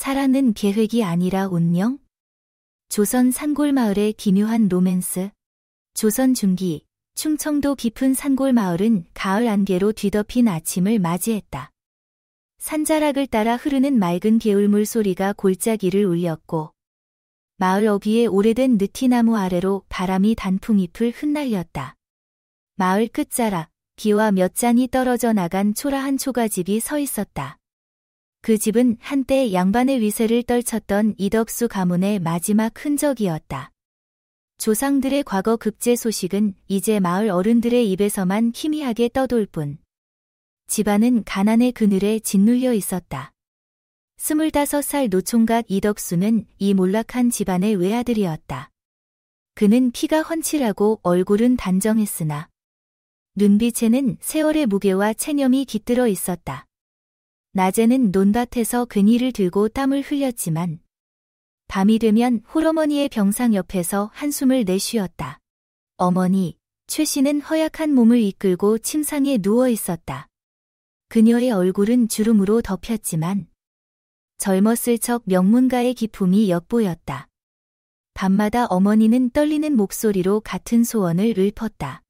사랑은 계획이 아니라 운명? 조선 산골마을의 기묘한 로맨스. 조선 중기, 충청도 깊은 산골마을은 가을 안개로 뒤덮인 아침을 맞이했다. 산자락을 따라 흐르는 맑은 개울물 소리가 골짜기를 울렸고, 마을 어귀의 오래된 느티나무 아래로 바람이 단풍잎을 흩날렸다. 마을 끝자락, 기와 몇 장이 떨어져 나간 초라한 초가집이 서 있었다. 그 집은 한때 양반의 위세를 떨쳤던 이덕수 가문의 마지막 흔적이었다. 조상들의 과거 급제 소식은 이제 마을 어른들의 입에서만 희미하게 떠돌 뿐. 집안은 가난의 그늘에 짓눌려 있었다. 25살 노총각 이덕수는 이 몰락한 집안의 외아들이었다. 그는 키가 훤칠하고 얼굴은 단정했으나 눈빛에는 세월의 무게와 체념이 깃들어 있었다. 낮에는 논밭에서 괭이를 들고 땀을 흘렸지만 밤이 되면 홀어머니의 병상 옆에서 한숨을 내쉬었다. 어머니, 최 씨는 허약한 몸을 이끌고 침상에 누워 있었다. 그녀의 얼굴은 주름으로 덮였지만 젊었을 적 명문가의 기품이 엿보였다. 밤마다 어머니는 떨리는 목소리로 같은 소원을 읊었다.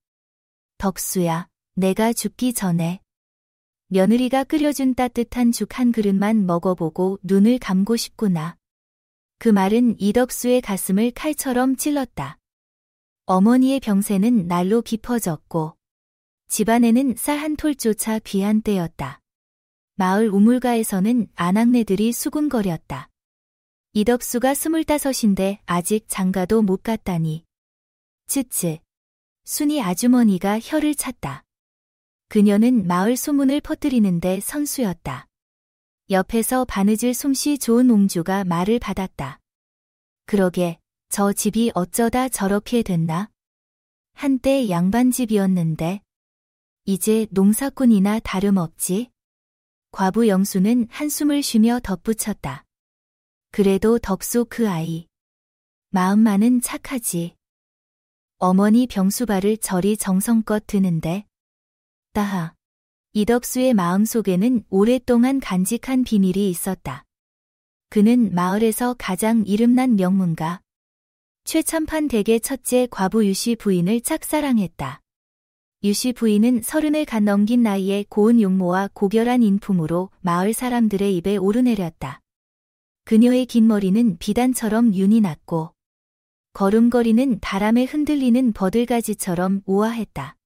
덕수야, 내가 죽기 전에 며느리가 끓여준 따뜻한 죽 한 그릇만 먹어보고 눈을 감고 싶구나. 그 말은 이덕수의 가슴을 칼처럼 찔렀다. 어머니의 병세는 날로 깊어졌고 집안에는 쌀 한 톨조차 귀한 때였다. 마을 우물가에서는 아낙네들이 수군거렸다. 이덕수가 25인데 아직 장가도 못 갔다니. 쯧쯧. 순이 아주머니가 혀를 찼다. 그녀는 마을 소문을 퍼뜨리는데 선수였다. 옆에서 바느질 솜씨 좋은 옹주가 말을 받았다. 그러게, 저 집이 어쩌다 저렇게 됐나? 한때 양반집이었는데 이제 농사꾼이나 다름없지? 과부 영수는 한숨을 쉬며 덧붙였다. 그래도 덕수 그 아이. 마음만은 착하지. 어머니 병수발을 저리 정성껏 드는데. 따하. 이덕수의 마음속에는 오랫동안 간직한 비밀이 있었다. 그는 마을에서 가장 이름난 명문가 최참판 댁의 첫째 과부 유씨 부인을 짝사랑했다. 유씨 부인은 30을 갓 넘긴 나이에 고운 용모와 고결한 인품으로 마을 사람들의 입에 오르내렸다. 그녀의 긴 머리는 비단처럼 윤이 났고 걸음걸이는 바람에 흔들리는 버들가지처럼 우아했다.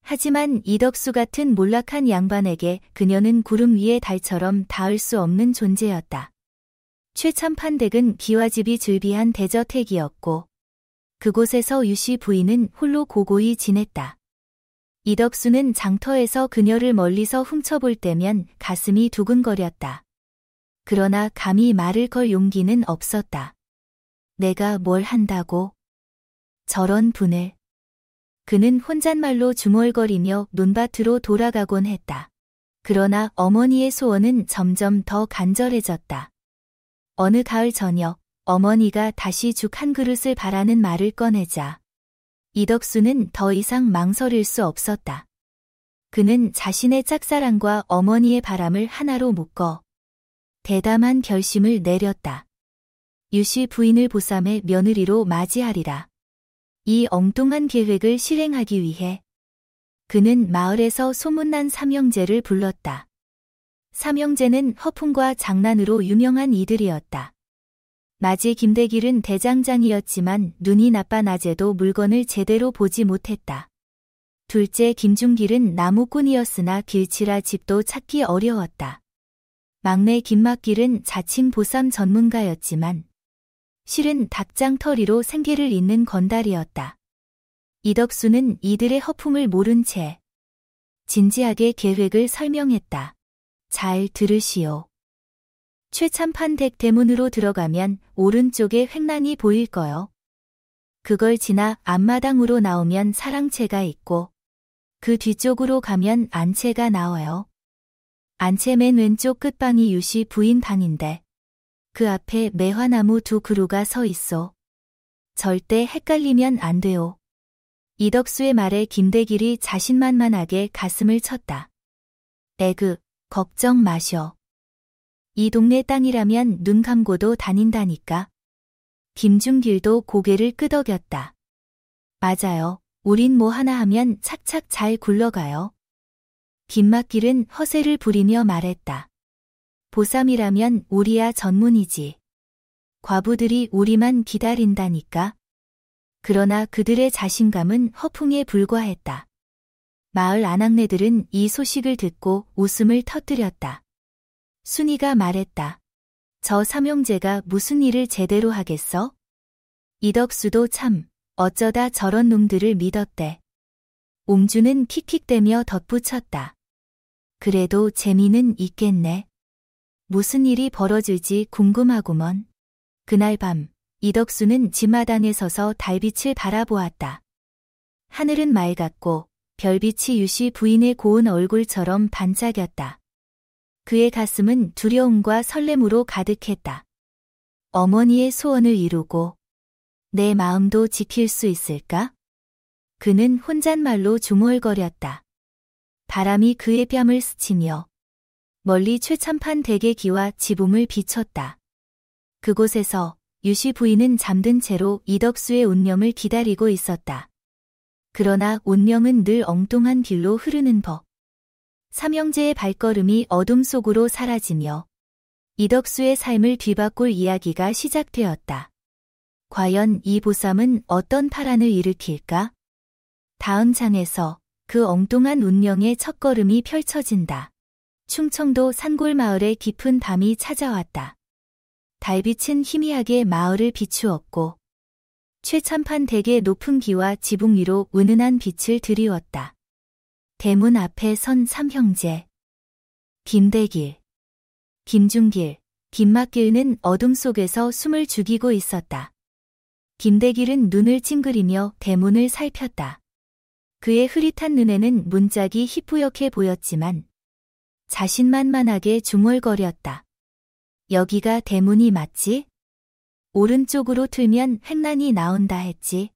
하지만 이덕수 같은 몰락한 양반에게 그녀는 구름 위의 달처럼 닿을 수 없는 존재였다. 최참판 댁은 기와집이 즐비한 대저택이었고 그곳에서 유씨 부인은 홀로 고고히 지냈다. 이덕수는 장터에서 그녀를 멀리서 훔쳐볼 때면 가슴이 두근거렸다. 그러나 감히 말을 걸 용기는 없었다. 내가 뭘 한다고? 저런 분을. 그는 혼잣말로 중얼거리며 논밭으로 돌아가곤 했다. 그러나 어머니의 소원은 점점 더 간절해졌다. 어느 가을 저녁, 어머니가 다시 죽 한 그릇을 바라는 말을 꺼내자 이덕수는 더 이상 망설일 수 없었다. 그는 자신의 짝사랑과 어머니의 바람을 하나로 묶어 대담한 결심을 내렸다. 유씨 부인을 보쌈의 며느리로 맞이하리라. 이 엉뚱한 계획을 실행하기 위해 그는 마을에서 소문난 삼형제를 불렀다. 삼형제는 허풍과 장난으로 유명한 이들이었다. 맞이 김대길은 대장장이었지만 눈이 나빠 낮에도 물건을 제대로 보지 못했다. 둘째 김중길은 나무꾼이었으나 길치라 집도 찾기 어려웠다. 막내 김막길은 자칭 보쌈 전문가였지만 실은 닭장터리로 생계를 잇는 건달이었다. 이덕수는 이들의 허풍을 모른 채 진지하게 계획을 설명했다. 잘 들으시오. 최참판 댁 대문으로 들어가면 오른쪽에 횡란이 보일 거요. 그걸 지나 앞마당으로 나오면 사랑채가 있고 그 뒤쪽으로 가면 안채가 나와요. 안채 맨 왼쪽 끝방이 유씨 부인 방인데 그 앞에 매화나무 2그루가 서 있어. 절대 헷갈리면 안 돼요. 이덕수의 말에 김대길이 자신만만하게 가슴을 쳤다. 에그, 걱정 마셔. 이 동네 땅이라면 눈 감고도 다닌다니까. 김중길도 고개를 끄덕였다. 맞아요. 우린 뭐 하나 하면 착착 잘 굴러가요. 김막길은 허세를 부리며 말했다. 보쌈이라면 우리야 전문이지. 과부들이 우리만 기다린다니까. 그러나 그들의 자신감은 허풍에 불과했다. 마을 아낙네들은 이 소식을 듣고 웃음을 터뜨렸다. 순이가 말했다. 저 삼형제가 무슨 일을 제대로 하겠어? 이덕수도 참 어쩌다 저런 놈들을 믿었대. 옹주는 킥킥대며 덧붙였다. 그래도 재미는 있겠네. 무슨 일이 벌어질지 궁금하구먼. 그날 밤 이덕수는 지마당에 서서 달빛을 바라보았다. 하늘은 맑았고 별빛이 유씨 부인의 고운 얼굴처럼 반짝였다. 그의 가슴은 두려움과 설렘으로 가득했다. 어머니의 소원을 이루고 내 마음도 지킬 수 있을까? 그는 혼잣말로 중얼거렸다. 바람이 그의 뺨을 스치며 멀리 최참판 대개기와 지붕을 비췄다. 그곳에서 유씨 부인은 잠든 채로 이덕수의 운명을 기다리고 있었다. 그러나 운명은 늘 엉뚱한 길로 흐르는 법. 삼형제의 발걸음이 어둠 속으로 사라지며 이덕수의 삶을 뒤바꿀 이야기가 시작되었다. 과연 이 보쌈은 어떤 파란을 일으킬까? 다음 장에서 그 엉뚱한 운명의 첫걸음이 펼쳐진다. 충청도 산골마을의 깊은 밤이 찾아왔다. 달빛은 희미하게 마을을 비추었고 최참판 댁의 높은 기와 지붕 위로 은은한 빛을 드리웠다. 대문 앞에 선 삼형제. 김대길, 김중길, 김막길은 어둠 속에서 숨을 죽이고 있었다. 김대길은 눈을 찡그리며 대문을 살폈다. 그의 흐릿한 눈에는 문짝이 희뿌옇게 보였지만 자신만만하게 중얼거렸다. 여기가 대문이 맞지? 오른쪽으로 틀면 횡란이 나온다 했지.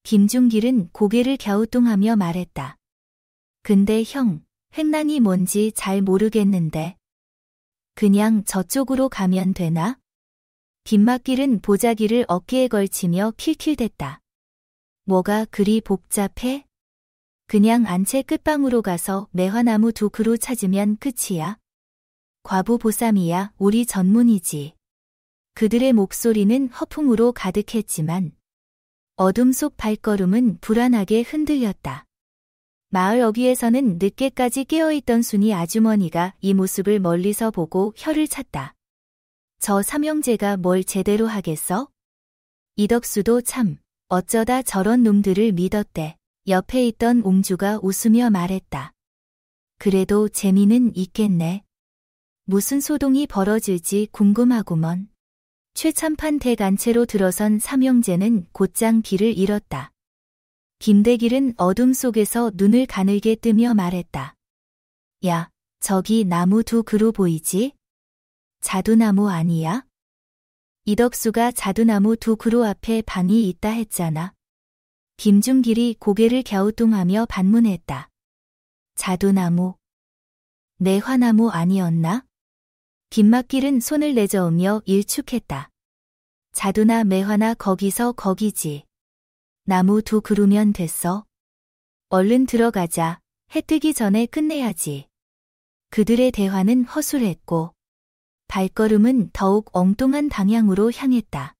김중길은 고개를 갸우뚱하며 말했다. 근데 형, 횡란이 뭔지 잘 모르겠는데. 그냥 저쪽으로 가면 되나? 김막길은 보자기를 어깨에 걸치며 킬킬댔다. 뭐가 그리 복잡해? 그냥 안채 끝방으로 가서 매화나무 2그루 찾으면 끝이야. 과부 보쌈이야 우리 전문이지. 그들의 목소리는 허풍으로 가득했지만 어둠 속 발걸음은 불안하게 흔들렸다. 마을 어귀에서는 늦게까지 깨어있던 순이 아주머니가 이 모습을 멀리서 보고 혀를 찼다. 저 삼형제가 뭘 제대로 하겠어? 이덕수도 참 어쩌다 저런 놈들을 믿었대. 옆에 있던 옹주가 웃으며 말했다. 그래도 재미는 있겠네. 무슨 소동이 벌어질지 궁금하구먼. 최참판 댁 안채로 들어선 삼형제는 곧장 길을 잃었다. 김대길은 어둠 속에서 눈을 가늘게 뜨며 말했다. 야, 저기 나무 2그루 보이지? 자두나무 아니야? 이덕수가 자두나무 2그루 앞에 방이 있다 했잖아. 김중길이 고개를 갸우뚱하며 반문했다. 자두나무. 매화나무 아니었나? 김막길은 손을 내저으며 일축했다. 자두나 매화나 거기서 거기지. 나무 2그루면 됐어. 얼른 들어가자. 해 뜨기 전에 끝내야지. 그들의 대화는 허술했고 발걸음은 더욱 엉뚱한 방향으로 향했다.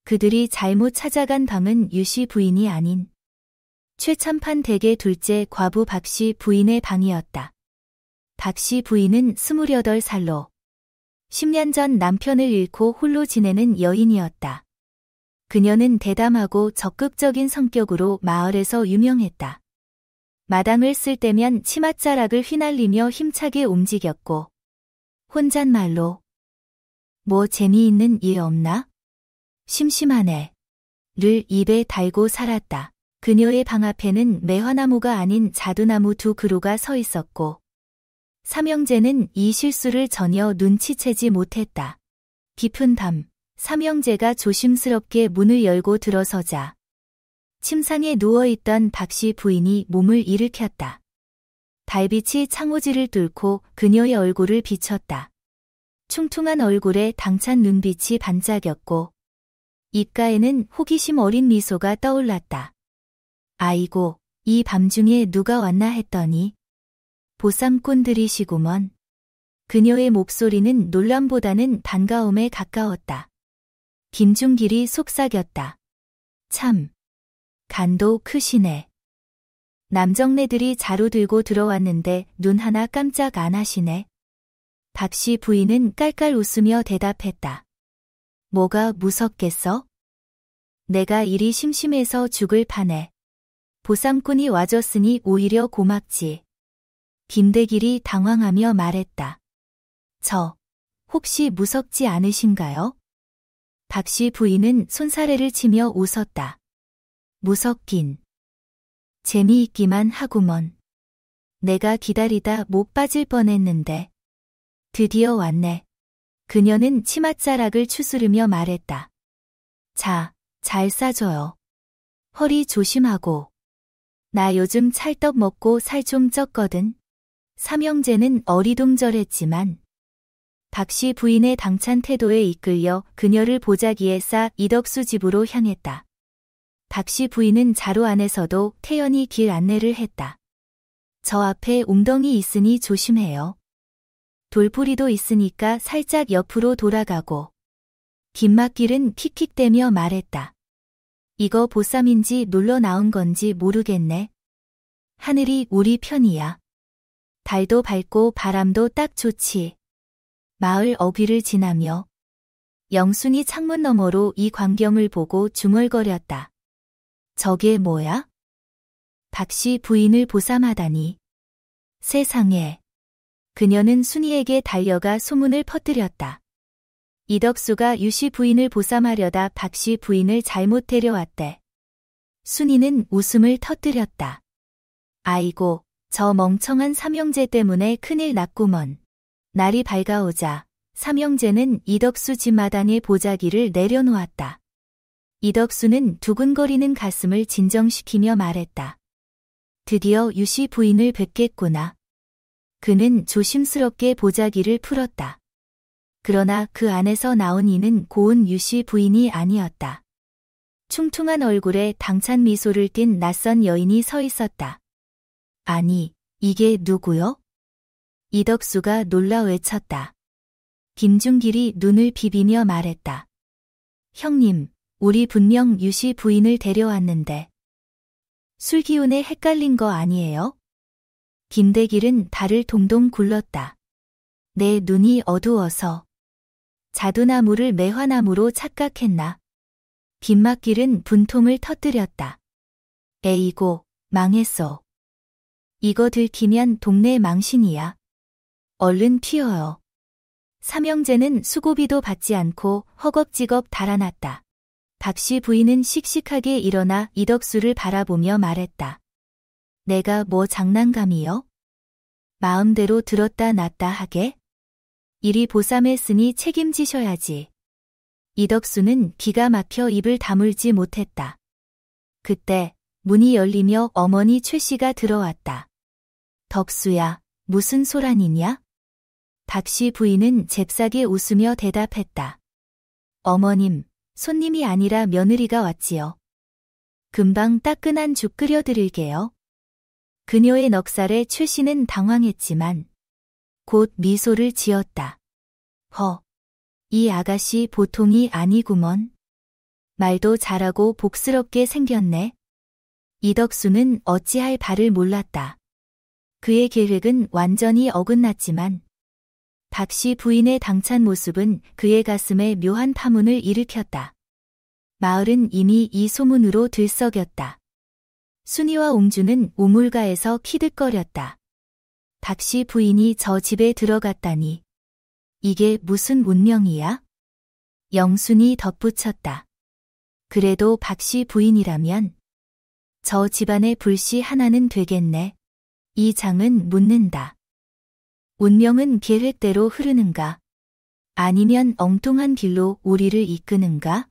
그들이 잘못 찾아간 방은 유씨 부인이 아닌 최참판 댁의 둘째 과부 박씨 부인의 방이었다. 박씨 부인은 28살로 10년 전 남편을 잃고 홀로 지내는 여인이었다. 그녀는 대담하고 적극적인 성격으로 마을에서 유명했다. 마당을 쓸 때면 치맛자락을 휘날리며 힘차게 움직였고 혼잣말로 뭐 재미있는 일 없나? 심심하네. 를 입에 달고 살았다. 그녀의 방 앞에는 매화나무가 아닌 자두나무 2그루가 서 있었고 삼형제는 이 실수를 전혀 눈치채지 못했다. 깊은 밤, 삼형제가 조심스럽게 문을 열고 들어서자 침상에 누워있던 박씨 부인이 몸을 일으켰다. 달빛이 창호지를 뚫고 그녀의 얼굴을 비쳤다. 충퉁한 얼굴에 당찬 눈빛이 반짝였고 입가에는 호기심 어린 미소가 떠올랐다. 아이고, 이 밤중에 누가 왔나 했더니 보쌈꾼들이시구먼. 그녀의 목소리는 놀람보다는 반가움에 가까웠다. 김중길이 속삭였다. 참, 간도 크시네. 남정네들이 자루 들고 들어왔는데 눈 하나 깜짝 안 하시네. 박씨 부인은 깔깔 웃으며 대답했다. 뭐가 무섭겠어? 내가 일이 심심해서 죽을 판에. 보쌈꾼이 와줬으니 오히려 고맙지. 김대길이 당황하며 말했다. 혹시 무섭지 않으신가요? 박씨 부인은 손사래를 치며 웃었다. 무섭긴. 재미있기만 하구먼. 내가 기다리다 못 빠질 뻔했는데. 드디어 왔네. 그녀는 치맛자락을 추스르며 말했다. 자, 잘 싸줘요. 허리 조심하고. 나 요즘 찰떡 먹고 살 좀 쪘거든. 삼형제는 어리둥절했지만 박씨 부인의 당찬 태도에 이끌려 그녀를 보자기에 싸 이덕수 집으로 향했다. 박씨 부인은 자루 안에서도 태연히 길 안내를 했다. 저 앞에 웅덩이 있으니 조심해요. 돌부리도 있으니까 살짝 옆으로 돌아가고. 김맛길은 킥킥대며 말했다. 이거 보쌈인지 놀러 나온 건지 모르겠네. 하늘이 우리 편이야. 달도 밝고 바람도 딱 좋지. 마을 어귀를 지나며 영순이 창문 너머로 이 광경을 보고 중얼거렸다. 저게 뭐야? 박씨 부인을 보쌈하다니. 세상에. 그녀는 순이에게 달려가 소문을 퍼뜨렸다. 이덕수가 유씨 부인을 보쌈하려다 박씨 부인을 잘못 데려왔대. 순이는 웃음을 터뜨렸다. 아이고, 저 멍청한 삼형제 때문에 큰일 났구먼. 날이 밝아오자 삼형제는 이덕수 집 마당에 보자기를 내려놓았다. 이덕수는 두근거리는 가슴을 진정시키며 말했다. 드디어 유씨 부인을 뵙겠구나. 그는 조심스럽게 보자기를 풀었다. 그러나 그 안에서 나온 이는 고운 유씨 부인이 아니었다. 충퉁한 얼굴에 당찬 미소를 띤 낯선 여인이 서 있었다. 아니, 이게 누구요? 이덕수가 놀라 외쳤다. 김중길이 눈을 비비며 말했다. 형님, 우리 분명 유씨 부인을 데려왔는데. 술 기운에 헷갈린 거 아니에요? 김대길은 발을 동동 굴렀다. 내 눈이 어두워서. 자두나무를 매화나무로 착각했나. 김맛길은 분통을 터뜨렸다. 에이고, 망했어. 이거 들키면 동네 망신이야. 얼른 튀어요. 삼형제는 수고비도 받지 않고 허겁지겁 달아났다. 박씨 부인은 씩씩하게 일어나 이덕수를 바라보며 말했다. 내가 뭐 장난감이요? 마음대로 들었다 놨다 하게? 이리 보쌈했으니 책임지셔야지. 이덕수는 기가 막혀 입을 다물지 못했다. 그때 문이 열리며 어머니 최 씨가 들어왔다. 덕수야, 무슨 소란이냐? 박씨 부인은 잽싸게 웃으며 대답했다. 어머님, 손님이 아니라 며느리가 왔지요. 금방 따끈한 죽 끓여드릴게요. 그녀의 넉살에 최 씨는 당황했지만 곧 미소를 지었다. 이 아가씨 보통이 아니구먼. 말도 잘하고 복스럽게 생겼네. 이덕수는 어찌할 바를 몰랐다. 그의 계획은 완전히 어긋났지만 박씨 부인의 당찬 모습은 그의 가슴에 묘한 파문을 일으켰다. 마을은 이미 이 소문으로 들썩였다. 순이와 옹주는 우물가에서 키득거렸다. 박씨 부인이 저 집에 들어갔다니. 이게 무슨 운명이야? 영순이 덧붙였다. 그래도 박씨 부인이라면 저 집안의 불씨 하나는 되겠네. 이 장은 묻는다. 운명은 계획대로 흐르는가? 아니면 엉뚱한 길로 우리를 이끄는가?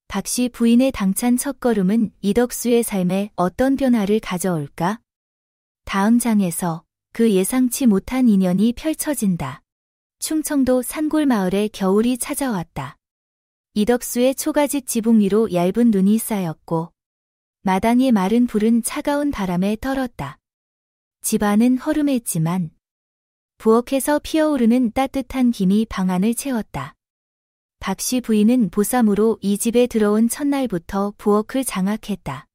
박씨 부인의 당찬 첫걸음은 이덕수의 삶에 어떤 변화를 가져올까? 다음 장에서 그 예상치 못한 인연이 펼쳐진다. 충청도 산골 마을에 겨울이 찾아왔다. 이덕수의 초가집 지붕 위로 얇은 눈이 쌓였고 마당의 마른 불은 차가운 바람에 떨었다. 집안은 허름했지만 부엌에서 피어오르는 따뜻한 김이 방안을 채웠다. 박씨 부인은 보쌈으로 이 집에 들어온 첫날부터 부엌을 장악했다.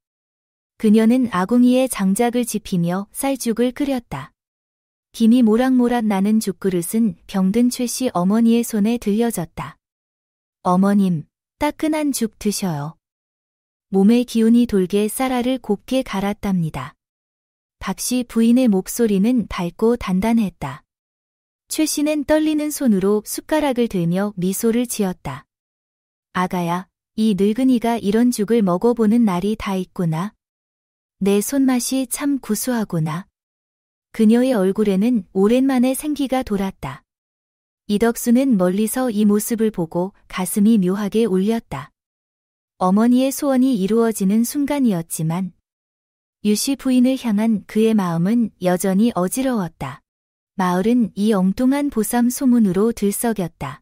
그녀는 아궁이에 장작을 지피며 쌀죽을 끓였다. 김이 모락모락 나는 죽그릇은 병든 최씨 어머니의 손에 들려졌다. 어머님, 따끈한 죽 드셔요. 몸에 기운이 돌게 쌀알을 곱게 갈았답니다. 박씨 부인의 목소리는 밝고 단단했다. 최씨는 떨리는 손으로 숟가락을 들며 미소를 지었다. 아가야, 이 늙은이가 이런 죽을 먹어보는 날이 다 있구나. 내 손맛이 참 구수하구나. 그녀의 얼굴에는 오랜만에 생기가 돌았다. 이덕수는 멀리서 이 모습을 보고 가슴이 묘하게 울렸다. 어머니의 소원이 이루어지는 순간이었지만 유씨 부인을 향한 그의 마음은 여전히 어지러웠다. 마을은 이 엉뚱한 보쌈 소문으로 들썩였다.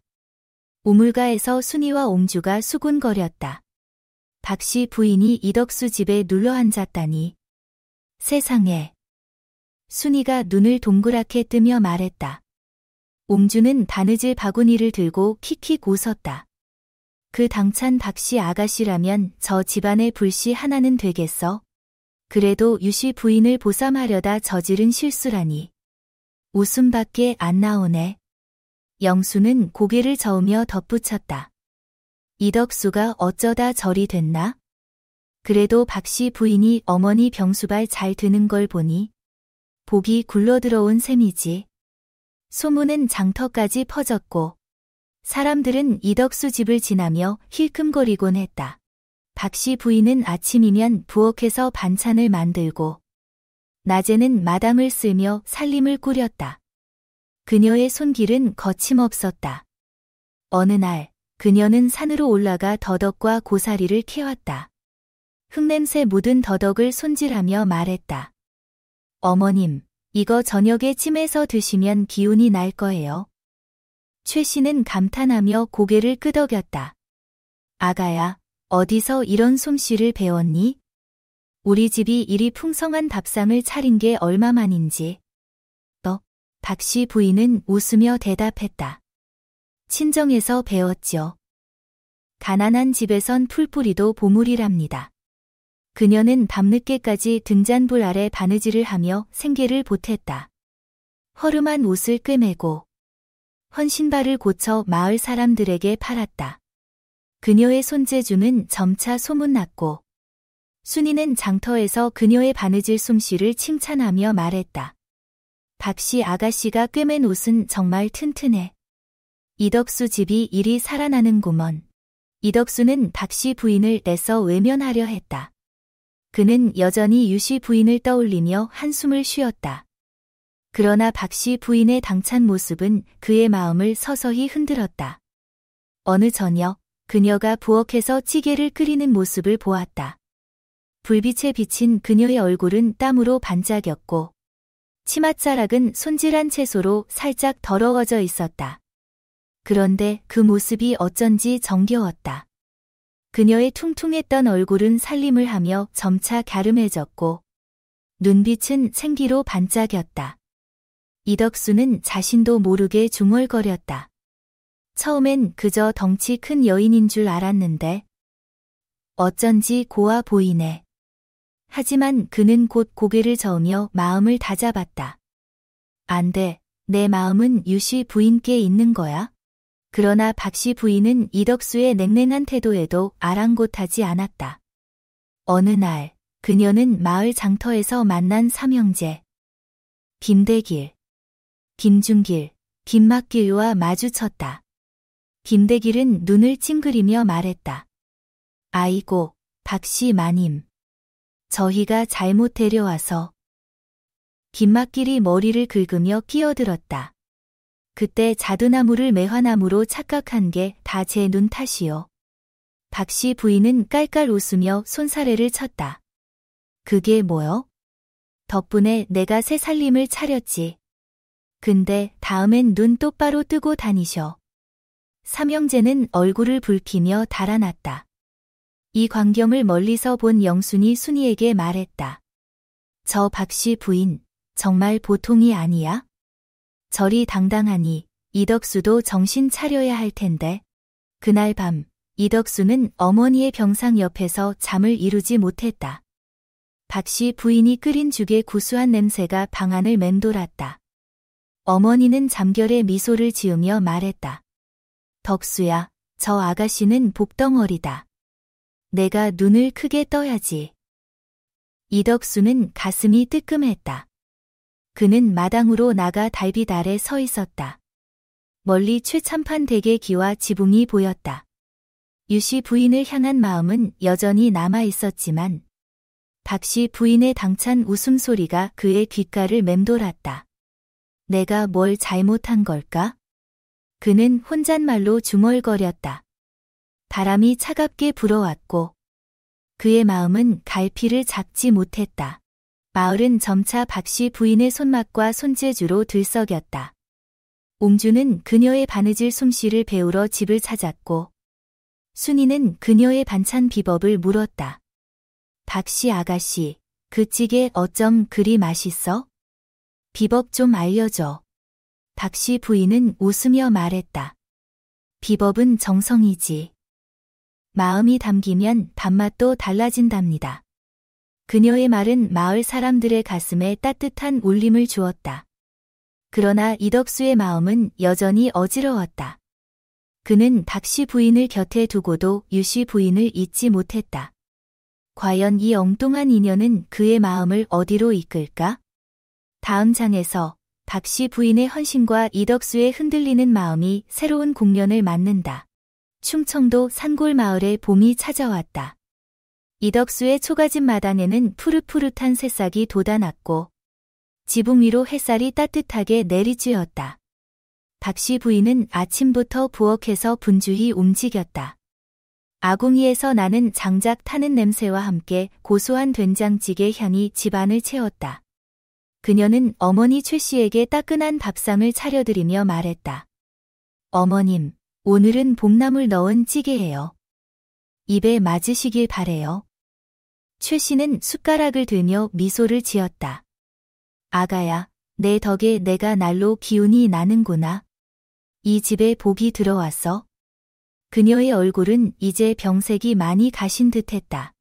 우물가에서 순이와 옹주가 수군거렸다. 박씨 부인이 이덕수 집에 눌러앉았다니. 세상에. 순이가 눈을 동그랗게 뜨며 말했다. 옹주는 바느질 바구니를 들고 킥킥 웃었다. 그 당찬 박씨 아가씨라면 저 집안의 불씨 하나는 되겠어? 그래도 유씨 부인을 보쌈하려다 저지른 실수라니. 웃음밖에 안 나오네. 영수는 고개를 저으며 덧붙였다. 이덕수가 어쩌다 저리 됐나? 그래도 박씨 부인이 어머니 병수발 잘 드는 걸 보니 복이 굴러들어온 셈이지. 소문은 장터까지 퍼졌고 사람들은 이덕수 집을 지나며 힐끔거리곤 했다. 박씨 부인은 아침이면 부엌에서 반찬을 만들고 낮에는 마당을 쓸며 살림을 꾸렸다. 그녀의 손길은 거침없었다. 어느 날 그녀는 산으로 올라가 더덕과 고사리를 캐왔다. 흙냄새 묻은 더덕을 손질하며 말했다. 어머님, 이거 저녁에 찜해서 드시면 기운이 날 거예요. 최 씨는 감탄하며 고개를 끄덕였다. 아가야, 어디서 이런 솜씨를 배웠니? 우리 집이 이리 풍성한 밥상을 차린 게 얼마만인지. 박씨 부인은 웃으며 대답했다. 친정에서 배웠죠. 가난한 집에선 풀뿌리도 보물이랍니다. 그녀는 밤늦게까지 등잔불 아래 바느질을 하며 생계를 보탰다. 허름한 옷을 꿰매고 헌신발을 고쳐 마을 사람들에게 팔았다. 그녀의 손재주는 점차 소문났고 순이는 장터에서 그녀의 바느질 솜씨를 칭찬하며 말했다. 박씨 아가씨가 꿰맨 옷은 정말 튼튼해. 이덕수 집이 이리 살아나는구먼. 이덕수는 박씨 부인을 내서 외면하려 했다. 그는 여전히 유씨 부인을 떠올리며 한숨을 쉬었다. 그러나 박씨 부인의 당찬 모습은 그의 마음을 서서히 흔들었다. 어느 저녁 그녀가 부엌에서 찌개를 끓이는 모습을 보았다. 불빛에 비친 그녀의 얼굴은 땀으로 반짝였고 치맛자락은 손질한 채소로 살짝 더러워져 있었다. 그런데 그 모습이 어쩐지 정겨웠다. 그녀의 퉁퉁했던 얼굴은 살림을 하며 점차 갸름해졌고 눈빛은 생기로 반짝였다. 이덕수는 자신도 모르게 중얼거렸다. 처음엔 그저 덩치 큰 여인인 줄 알았는데 어쩐지 고와 보이네. 하지만 그는 곧 고개를 저으며 마음을 다잡았다. 안 돼, 내 마음은 유씨 부인께 있는 거야. 그러나 박씨 부인은 이덕수의 냉랭한 태도에도 아랑곳하지 않았다. 어느 날 그녀는 마을 장터에서 만난 삼형제 김대길, 김중길, 김막길과 마주쳤다. 김대길은 눈을 찡그리며 말했다. 아이고, 박씨 마님. 저희가 잘못 데려와서. 김막길이 머리를 긁으며 끼어들었다. 그때 자두나무를 매화나무로 착각한 게 다 제 눈 탓이요. 박씨 부인은 깔깔 웃으며 손사래를 쳤다. 그게 뭐요? 덕분에 내가 새 살림을 차렸지. 근데 다음엔 눈 똑바로 뜨고 다니셔. 삼형제는 얼굴을 붉히며 달아났다. 이 광경을 멀리서 본 영순이 순이에게 말했다. 저 박씨 부인, 정말 보통이 아니야? 저리 당당하니 이덕수도 정신 차려야 할 텐데. 그날 밤, 이덕수는 어머니의 병상 옆에서 잠을 이루지 못했다. 박씨 부인이 끓인 죽의 구수한 냄새가 방 안을 맴돌았다. 어머니는 잠결에 미소를 지으며 말했다. 덕수야, 저 아가씨는 복덩어리다. 내가 눈을 크게 떠야지. 이덕수는 가슴이 뜨끔했다. 그는 마당으로 나가 달빛 아래 서 있었다. 멀리 최참판 댁의 기와 지붕이 보였다. 유씨 부인을 향한 마음은 여전히 남아 있었지만 박씨 부인의 당찬 웃음소리가 그의 귓가를 맴돌았다. 내가 뭘 잘못한 걸까? 그는 혼잣말로 중얼거렸다. 바람이 차갑게 불어왔고 그의 마음은 갈피를 잡지 못했다. 마을은 점차 박씨 부인의 손맛과 손재주로 들썩였다. 옹주는 그녀의 바느질 솜씨를 배우러 집을 찾았고 순이는 그녀의 반찬 비법을 물었다. 박씨 아가씨, 그 찌개 어쩜 그리 맛있어? 비법 좀 알려줘. 박씨 부인은 웃으며 말했다. 비법은 정성이지. 마음이 담기면 밥맛도 달라진답니다. 그녀의 말은 마을 사람들의 가슴에 따뜻한 울림을 주었다. 그러나 이덕수의 마음은 여전히 어지러웠다. 그는 박씨 부인을 곁에 두고도 유씨 부인을 잊지 못했다. 과연 이 엉뚱한 인연은 그의 마음을 어디로 이끌까? 다음 장에서 박씨 부인의 헌신과 이덕수의 흔들리는 마음이 새로운 국면을 맞는다. 충청도 산골마을에 봄이 찾아왔다. 이덕수의 초가집 마당에는 푸릇푸릇한 새싹이 돋아났고 지붕 위로 햇살이 따뜻하게 내리쬐었다. 박씨 부인은 아침부터 부엌에서 분주히 움직였다. 아궁이에서 나는 장작 타는 냄새와 함께 고소한 된장찌개 향이 집안을 채웠다. 그녀는 어머니 최 씨에게 따끈한 밥상을 차려드리며 말했다. 어머님, 오늘은 봄나물 넣은 찌개예요. 입에 맞으시길 바래요. 최 씨는 숟가락을 들며 미소를 지었다. 아가야, 내 덕에 내가 날로 기운이 나는구나. 이 집에 복이 들어왔어. 그녀의 얼굴은 이제 병색이 많이 가신 듯했다.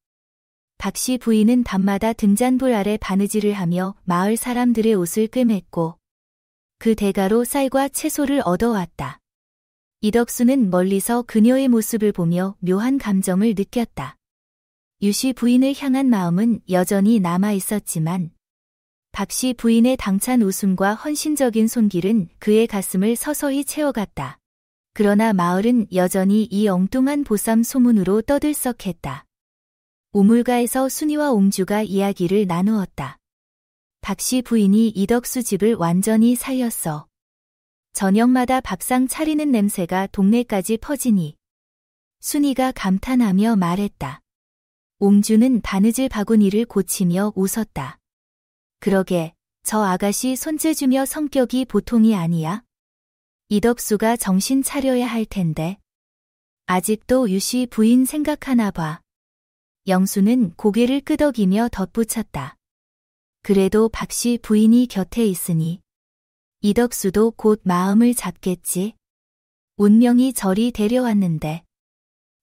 박씨 부인은 밤마다 등잔불 아래 바느질을 하며 마을 사람들의 옷을 꿰맸고 그 대가로 쌀과 채소를 얻어왔다. 이덕수는 멀리서 그녀의 모습을 보며 묘한 감정을 느꼈다. 유씨 부인을 향한 마음은 여전히 남아 있었지만 박씨 부인의 당찬 웃음과 헌신적인 손길은 그의 가슴을 서서히 채워갔다. 그러나 마을은 여전히 이 엉뚱한 보쌈 소문으로 떠들썩했다. 우물가에서 순이와 옹주가 이야기를 나누었다. 박씨 부인이 이덕수 집을 완전히 살렸어. 저녁마다 밥상 차리는 냄새가 동네까지 퍼지니 순이가 감탄하며 말했다. 옹주는 바느질 바구니를 고치며 웃었다. 그러게, 저 아가씨 손재주며 성격이 보통이 아니야. 이덕수가 정신 차려야 할 텐데. 아직도 유씨 부인 생각하나 봐. 영수는 고개를 끄덕이며 덧붙였다. 그래도 박씨 부인이 곁에 있으니 이덕수도 곧 마음을 잡겠지. 운명이 저리 데려왔는데.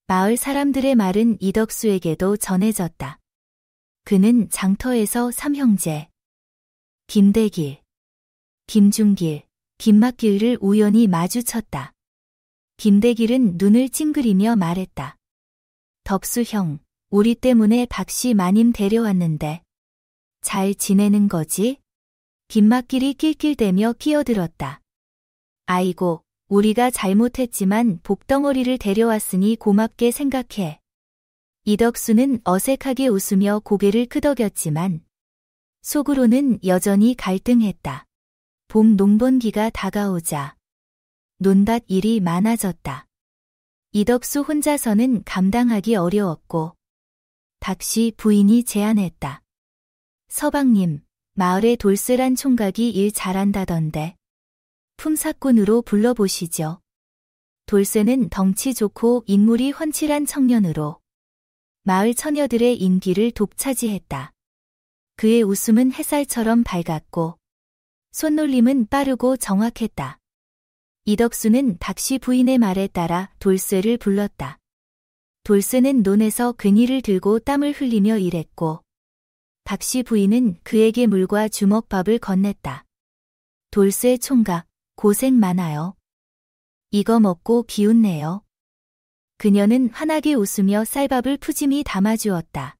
마을 사람들의 말은 이덕수에게도 전해졌다. 그는 장터에서 삼형제 김대길, 김중길, 김막길을 우연히 마주쳤다. 김대길은 눈을 찡그리며 말했다. 덕수 형, 우리 때문에 박씨 마님 데려왔는데 잘 지내는 거지? 김막길이 낄낄대며 끼어들었다. 아이고, 우리가 잘못했지만 복덩어리를 데려왔으니 고맙게 생각해. 이덕수는 어색하게 웃으며 고개를 끄덕였지만 속으로는 여전히 갈등했다. 봄 농번기가 다가오자 논밭 일이 많아졌다. 이덕수 혼자서는 감당하기 어려웠고 박씨 부인이 제안했다. 서방님, 마을의 돌쇠란 총각이 일 잘한다던데 품사꾼으로 불러보시죠. 돌쇠는 덩치 좋고 인물이 훤칠한 청년으로 마을 처녀들의 인기를 독차지했다. 그의 웃음은 햇살처럼 밝았고 손놀림은 빠르고 정확했다. 이덕수는 박씨 부인의 말에 따라 돌쇠를 불렀다. 돌쇠는 논에서 그니를 들고 땀을 흘리며 일했고 박씨 부인은 그에게 물과 주먹밥을 건넸다. 돌쇠 총각, 고생 많아요. 이거 먹고 기운내요. 그녀는 환하게 웃으며 쌀밥을 푸짐히 담아주었다.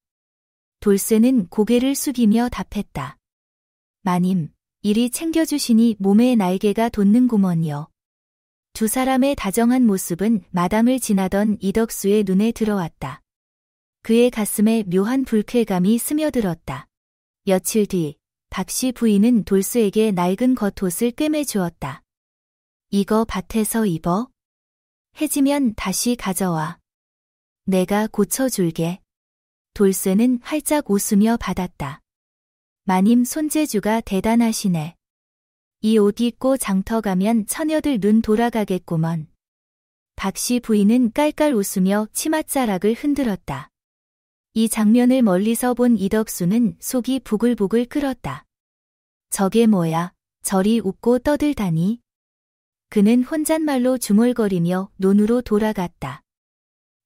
돌쇠는 고개를 숙이며 답했다. 마님, 이리 챙겨주시니 몸에 날개가 돋는구먼요. 두 사람의 다정한 모습은 마당을 지나던 이덕수의 눈에 들어왔다. 그의 가슴에 묘한 불쾌감이 스며들었다. 며칠 뒤, 박씨 부인은 돌쇠에게 낡은 겉옷을 꿰매주었다. 이거 밭에서 입어. 해지면 다시 가져와. 내가 고쳐줄게. 돌쇠는 활짝 웃으며 받았다. 마님 손재주가 대단하시네. 이 옷 입고 장터 가면 처녀들 눈 돌아가겠구먼. 박씨 부인은 깔깔 웃으며 치맛자락을 흔들었다. 이 장면을 멀리서 본 이덕수는 속이 부글부글 끓었다. 저게 뭐야, 저리 웃고 떠들다니. 그는 혼잣말로 중얼거리며 논으로 돌아갔다.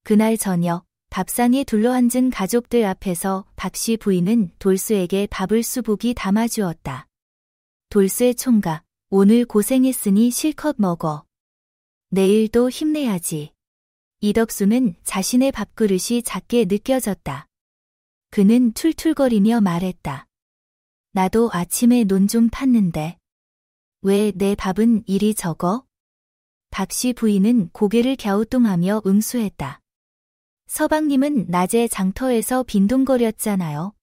그날 저녁, 밥상에 둘러앉은 가족들 앞에서 박씨 부인은 돌쇠에게 밥을 수북이 담아주었다. 돌쇠 총각, 오늘 고생했으니 실컷 먹어. 내일도 힘내야지. 이덕수는 자신의 밥그릇이 작게 느껴졌다. 그는 툴툴거리며 말했다. 나도 아침에 논 좀 팠는데. 왜 내 밥은 이리 적어? 박씨 부인은 고개를 갸우뚱하며 응수했다. 서방님은 낮에 장터에서 빈둥거렸잖아요.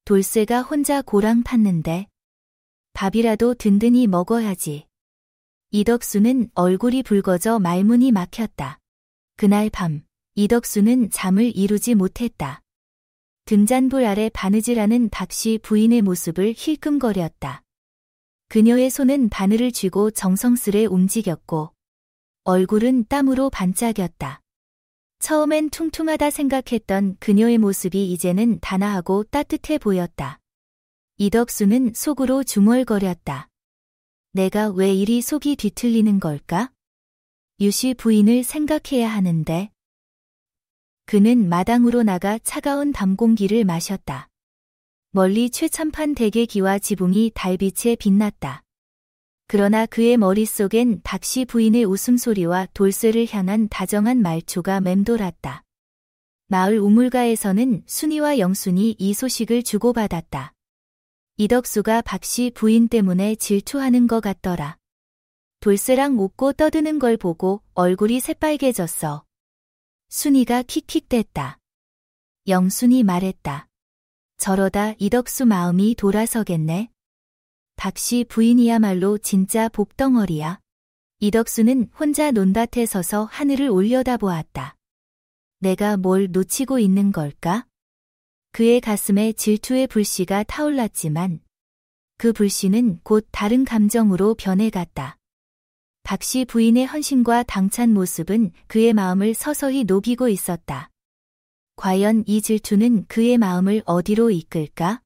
돌쇠가 혼자 고랑 팠는데. 밥이라도 든든히 먹어야지. 이덕수는 얼굴이 붉어져 말문이 막혔다. 그날 밤, 이덕수는 잠을 이루지 못했다. 등잔불 아래 바느질하는 박씨 부인의 모습을 힐끔거렸다. 그녀의 손은 바늘을 쥐고 정성스레 움직였고 얼굴은 땀으로 반짝였다. 처음엔 퉁퉁하다 생각했던 그녀의 모습이 이제는 단아하고 따뜻해 보였다. 이덕수는 속으로 중얼거렸다. 내가 왜 이리 속이 뒤틀리는 걸까? 유씨 부인을 생각해야 하는데. 그는 마당으로 나가 차가운 밤 공기를 마셨다. 멀리 최첨판 대개기와 지붕이 달빛에 빛났다. 그러나 그의 머릿속엔 박씨 부인의 웃음소리와 돌쇠를 향한 다정한 말초가 맴돌았다. 마을 우물가에서는 순이와 영순이 이 소식을 주고받았다. 이덕수가 박씨 부인 때문에 질투하는 것 같더라. 돌쇠랑 웃고 떠드는 걸 보고 얼굴이 새빨개졌어. 순이가 킥킥댔다. 영순이 말했다. 저러다 이덕수 마음이 돌아서겠네. 박씨 부인이야말로 진짜 복덩어리야. 이덕수는 혼자 논밭에 서서 하늘을 올려다보았다. 내가 뭘 놓치고 있는 걸까? 그의 가슴에 질투의 불씨가 타올랐지만 그 불씨는 곧 다른 감정으로 변해갔다. 박씨 부인의 헌신과 당찬 모습은 그의 마음을 서서히 녹이고 있었다. 과연 이 질투는 그의 마음을 어디로 이끌까?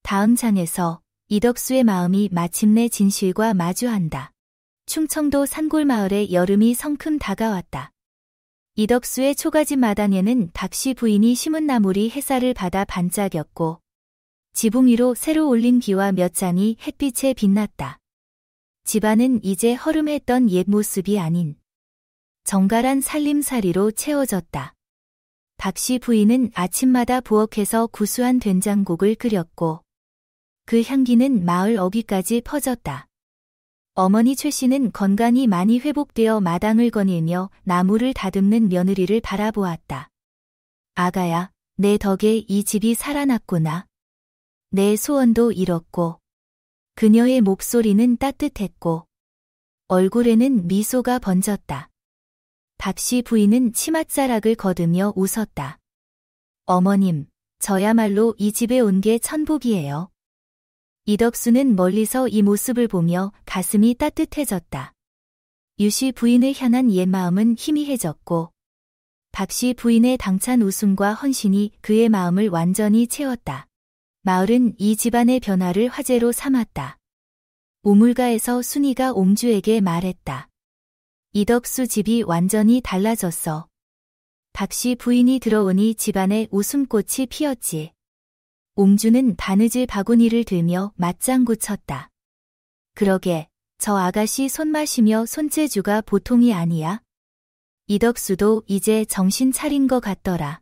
다음 장에서 이덕수의 마음이 마침내 진실과 마주한다. 충청도 산골마을에 여름이 성큼 다가왔다. 이덕수의 초가집 마당에는 박씨 부인이 심은 나물이 햇살을 받아 반짝였고 지붕 위로 새로 올린 비와 몇 장이 햇빛에 빛났다. 집안은 이제 허름했던 옛 모습이 아닌 정갈한 살림살이로 채워졌다. 박씨 부인은 아침마다 부엌에서 구수한 된장국을 끓였고 그 향기는 마을 어귀까지 퍼졌다. 어머니 최 씨는 건강이 많이 회복되어 마당을 거닐며 나무를 다듬는 며느리를 바라보았다. 아가야, 내 덕에 이 집이 살아났구나. 내 소원도 이뤘고. 그녀의 목소리는 따뜻했고 얼굴에는 미소가 번졌다. 박씨 부인은 치맛자락을 거두며 웃었다. 어머님, 저야말로 이 집에 온 게 천복이에요. 이덕수는 멀리서 이 모습을 보며 가슴이 따뜻해졌다. 유씨 부인을 향한 옛 마음은 희미해졌고 박씨 부인의 당찬 웃음과 헌신이 그의 마음을 완전히 채웠다. 마을은 이 집안의 변화를 화제로 삼았다. 우물가에서 순이가 옹주에게 말했다. 이덕수 집이 완전히 달라졌어. 박씨 부인이 들어오니 집안에 웃음꽃이 피었지. 옹주는 바느질 바구니를 들며 맞장구 쳤다. 그러게, 저 아가씨 손마시며 손재주가 보통이 아니야. 이덕수도 이제 정신 차린 것 같더라.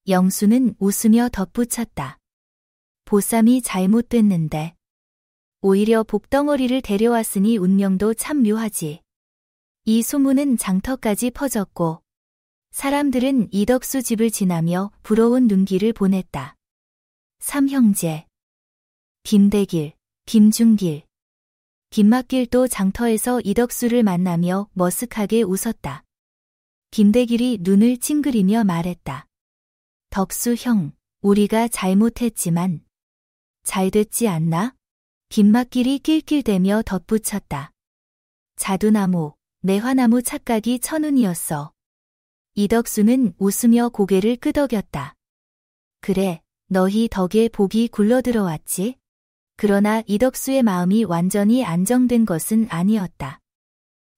영수는 웃으며 덧붙였다. 보쌈이 잘못됐는데. 오히려 복덩어리를 데려왔으니 운명도 참 묘하지. 이 소문은 장터까지 퍼졌고 사람들은 이덕수 집을 지나며 부러운 눈길을 보냈다. 삼형제, 김대길, 김중길, 김막길도 장터에서 이덕수를 만나며 머쓱하게 웃었다. 김대길이 눈을 찡그리며 말했다. 덕수 형, 우리가 잘못했지만 잘 됐지 않나? 김막길이 낄낄대며 덧붙였다. 자두나무, 내화나무 착각이 천운이었어. 이덕수는 웃으며 고개를 끄덕였다. 그래, 너희 덕에 복이 굴러들어왔지? 그러나 이덕수의 마음이 완전히 안정된 것은 아니었다.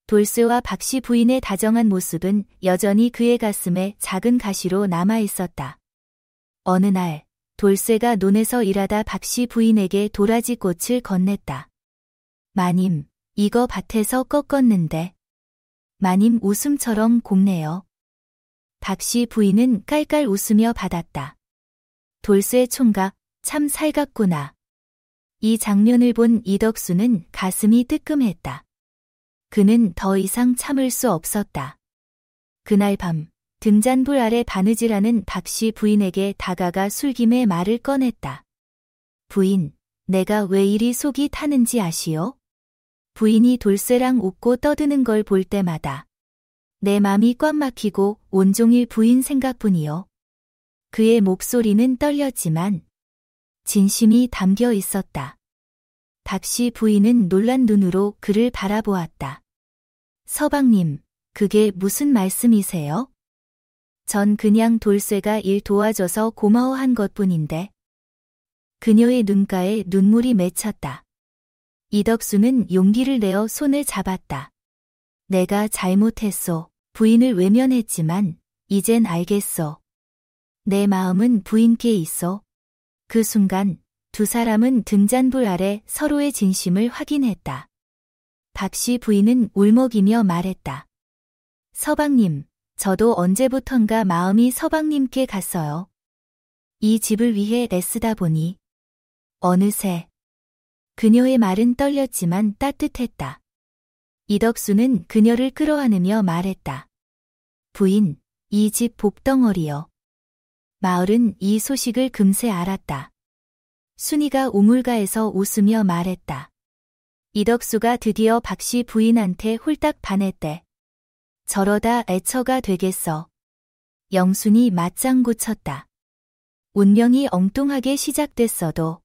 돌쇠와 박씨 부인의 다정한 모습은 여전히 그의 가슴에 작은 가시로 남아있었다. 어느 날, 돌쇠가 논에서 일하다 박씨 부인에게 도라지 꽃을 건넸다. 마님, 이거 밭에서 꺾었는데. 마님 웃음처럼 곱네요. 박씨 부인은 깔깔 웃으며 받았다. 돌쇠 총각, 참 살갑구나. 이 장면을 본 이덕수는 가슴이 뜨끔했다. 그는 더 이상 참을 수 없었다. 그날 밤, 등잔불 아래 바느질하는 박씨 부인에게 다가가 술김에 말을 꺼냈다. 부인, 내가 왜 이리 속이 타는지 아시오? 부인이 돌쇠랑 웃고 떠드는 걸 볼 때마다 내 맘이 꽉 막히고 온종일 부인 생각뿐이요. 그의 목소리는 떨렸지만 진심이 담겨 있었다. 박씨 부인은 놀란 눈으로 그를 바라보았다. 서방님, 그게 무슨 말씀이세요? 전 그냥 돌쇠가 일 도와줘서 고마워한 것뿐인데. 그녀의 눈가에 눈물이 맺혔다. 이덕수는 용기를 내어 손을 잡았다. 내가 잘못했소. 부인을 외면했지만 이젠 알겠소. 내 마음은 부인께 있어. 그 순간 두 사람은 등잔불 아래 서로의 진심을 확인했다. 박씨 부인은 울먹이며 말했다. 서방님, 저도 언제부턴가 마음이 서방님께 갔어요. 이 집을 위해 애쓰다 보니. 어느새. 그녀의 말은 떨렸지만 따뜻했다. 이덕수는 그녀를 끌어안으며 말했다. 부인, 이 집 복덩어리요. 마을은 이 소식을 금세 알았다. 순이가 우물가에서 웃으며 말했다. 이덕수가 드디어 박씨 부인한테 홀딱 반했대. 저러다 애처가 되겠어. 영순이 맞장구 쳤다. 운명이 엉뚱하게 시작됐어도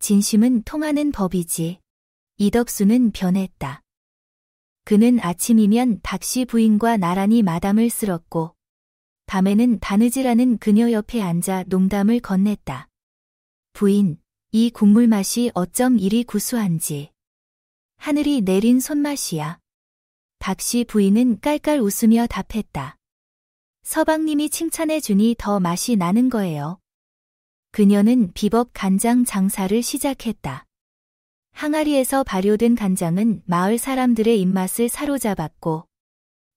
진심은 통하는 법이지. 이덕수는 변했다. 그는 아침이면 박씨 부인과 나란히 마담을 쓸었고 밤에는 바느질하는 그녀 옆에 앉아 농담을 건넸다. 부인, 이 국물 맛이 어쩜 이리 구수한지. 하늘이 내린 손맛이야. 박씨 부인은 깔깔 웃으며 답했다. 서방님이 칭찬해주니 더 맛이 나는 거예요. 그녀는 비법 간장 장사를 시작했다. 항아리에서 발효된 간장은 마을 사람들의 입맛을 사로잡았고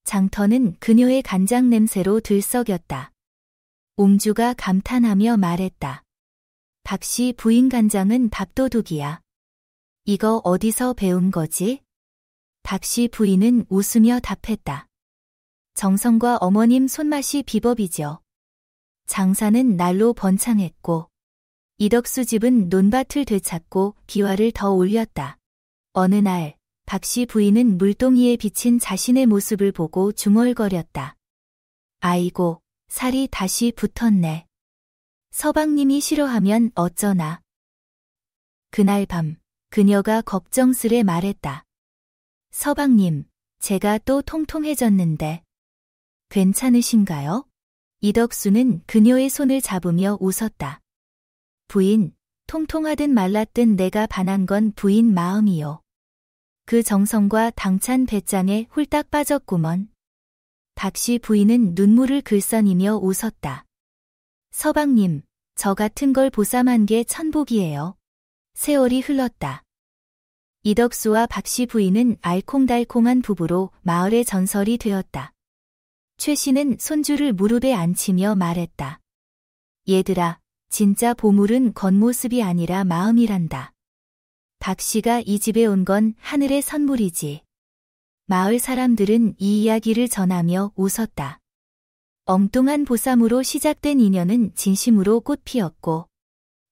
장터는 그녀의 간장 냄새로 들썩였다. 옹주가 감탄하며 말했다. 박씨 부인 간장은 밥도둑이야. 이거 어디서 배운 거지? 박씨 부인은 웃으며 답했다. 정성과 어머님 손맛이 비법이죠. 장사는 날로 번창했고 이덕수 집은 논밭을 되찾고 기와를 더 올렸다. 어느 날 박씨 부인은 물동이에 비친 자신의 모습을 보고 중얼거렸다. 아이고, 살이 다시 붙었네. 서방님이 싫어하면 어쩌나. 그날 밤 그녀가 걱정스레 말했다. 서방님, 제가 또 통통해졌는데 괜찮으신가요? 이덕수는 그녀의 손을 잡으며 웃었다. 부인, 통통하든 말랐든 내가 반한 건 부인 마음이요. 그 정성과 당찬 배짱에 홀딱 빠졌구먼. 박씨 부인은 눈물을 글썽이며 웃었다. 서방님, 저 같은 걸 보쌈한 게 천복이에요. 세월이 흘렀다. 이덕수와 박씨 부인은 알콩달콩한 부부로 마을의 전설이 되었다. 최 씨는 손주를 무릎에 앉히며 말했다. 얘들아, 진짜 보물은 겉모습이 아니라 마음이란다. 박 씨가 이 집에 온 건 하늘의 선물이지. 마을 사람들은 이 이야기를 전하며 웃었다. 엉뚱한 보쌈으로 시작된 인연은 진심으로 꽃피었고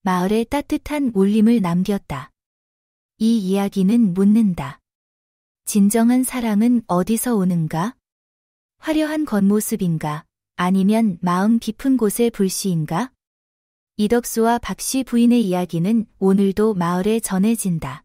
마을에 따뜻한 울림을 남겼다. 이 이야기는 묻는다. 진정한 사랑은 어디서 오는가? 화려한 겉모습인가? 아니면 마음 깊은 곳의 불씨인가? 이덕수와 박씨 부인의 이야기는 오늘도 마을에 전해진다.